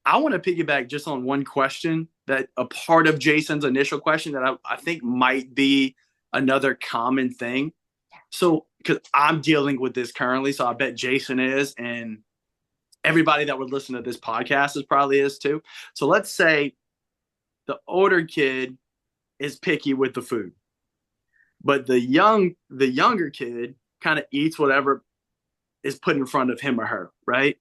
I want to piggyback just on one question, that a part of Jason's initial question that I think might be another common thing. So, because I'm dealing with this currently, so I bet Jason is, and everybody that would listen to this podcast is probably is too. So let's say the older kid is picky with the food, but the younger kid kind of eats whatever is put in front of him or her, right?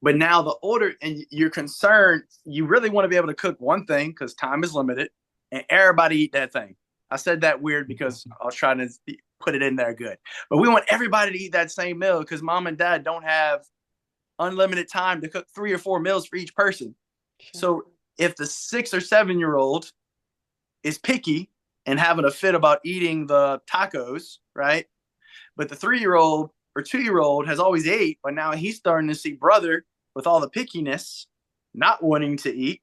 But now the older, and you're concerned, you really want to be able to cook one thing because time is limited, and everybody eat that thing. I said that weird because I was trying to put it in there good. But we want everybody to eat that same meal because mom and dad don't have unlimited time to cook 3 or 4 meals for each person. Sure. So if the 6 or 7 year old is picky and having a fit about eating the tacos, right? But the 3 year old or 2 year old has always ate, but now he's starting to see brother with all the pickiness, not wanting to eat.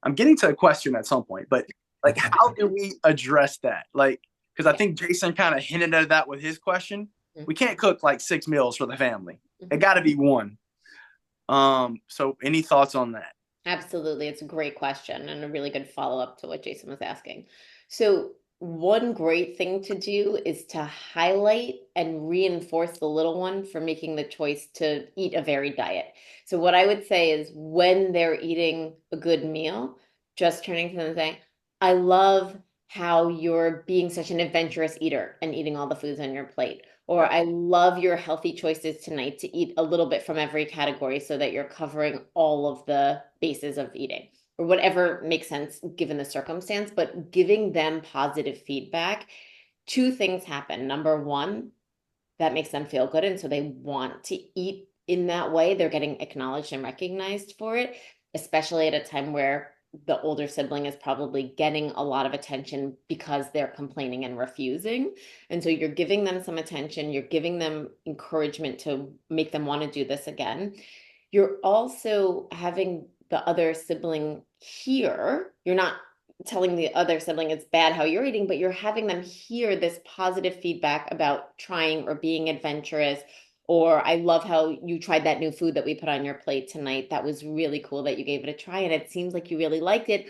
I'm getting to a question at some point, but like, how do we address that? Like, because I Yeah. think Jason kind of hinted at that with his question. We can't cook like 6 meals for the family. It Mhm. got to be one. So any thoughts on that? Absolutely. It's a great question and a really good follow-up to what Jason was asking. So, one great thing to do is to highlight and reinforce the little one for making the choice to eat a varied diet. So, what I would say is when they're eating a good meal, just turning to them and saying, I love how you're being such an adventurous eater and eating all the foods on your plate. Or Yep. I love your healthy choices tonight to eat a little bit from every category so that you're covering all of the bases of eating, or whatever makes sense given the circumstance. But giving them positive feedback, two things happen. Number one, that makes them feel good. And so they want to eat in that way. They're getting acknowledged and recognized for it, especially at a time where the older sibling is probably getting a lot of attention because they're complaining and refusing. And so you're giving them some attention, you're giving them encouragement to make them want to do this again. You're also having the other sibling hear, you're not telling the other sibling it's bad how you're eating, but you're having them hear this positive feedback about trying or being adventurous. Or I love how you tried that new food that we put on your plate tonight. That was really cool that you gave it a try and it seems like you really liked it.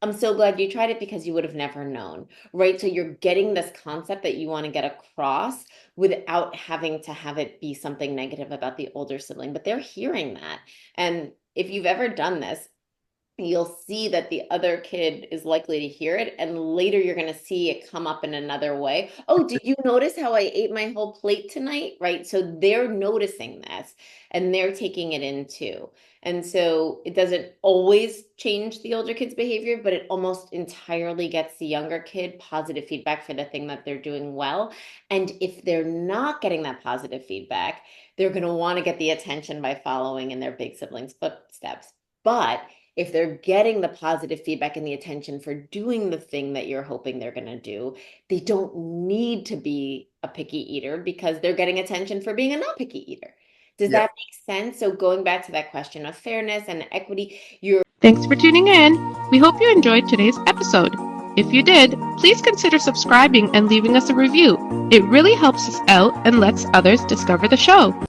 I'm so glad you tried it because you would have never known, right? So you're getting this concept that you want to get across without having to have it be something negative about the older sibling, but they're hearing that. And if you've ever done this, you'll see that the other kid is likely to hear it and later you're going to see it come up in another way. Oh, did you notice how I ate my whole plate tonight? Right? So they're noticing this and they're taking it in too. And so it doesn't always change the older kid's behavior, but it almost entirely gets the younger kid positive feedback for the thing that they're doing well. And if they're not getting that positive feedback, they're going to want to get the attention by following in their big siblings' footsteps. But if they're getting the positive feedback and the attention for doing the thing that you're hoping they're going to do, they don't need to be a picky eater because they're getting attention for being a not picky eater. Does Yep. that make sense? So going back to that question of fairness and equity, you're Thanks for tuning in. We hope you enjoyed today's episode. If you did, please consider subscribing and leaving us a review. It really helps us out and lets others discover the show.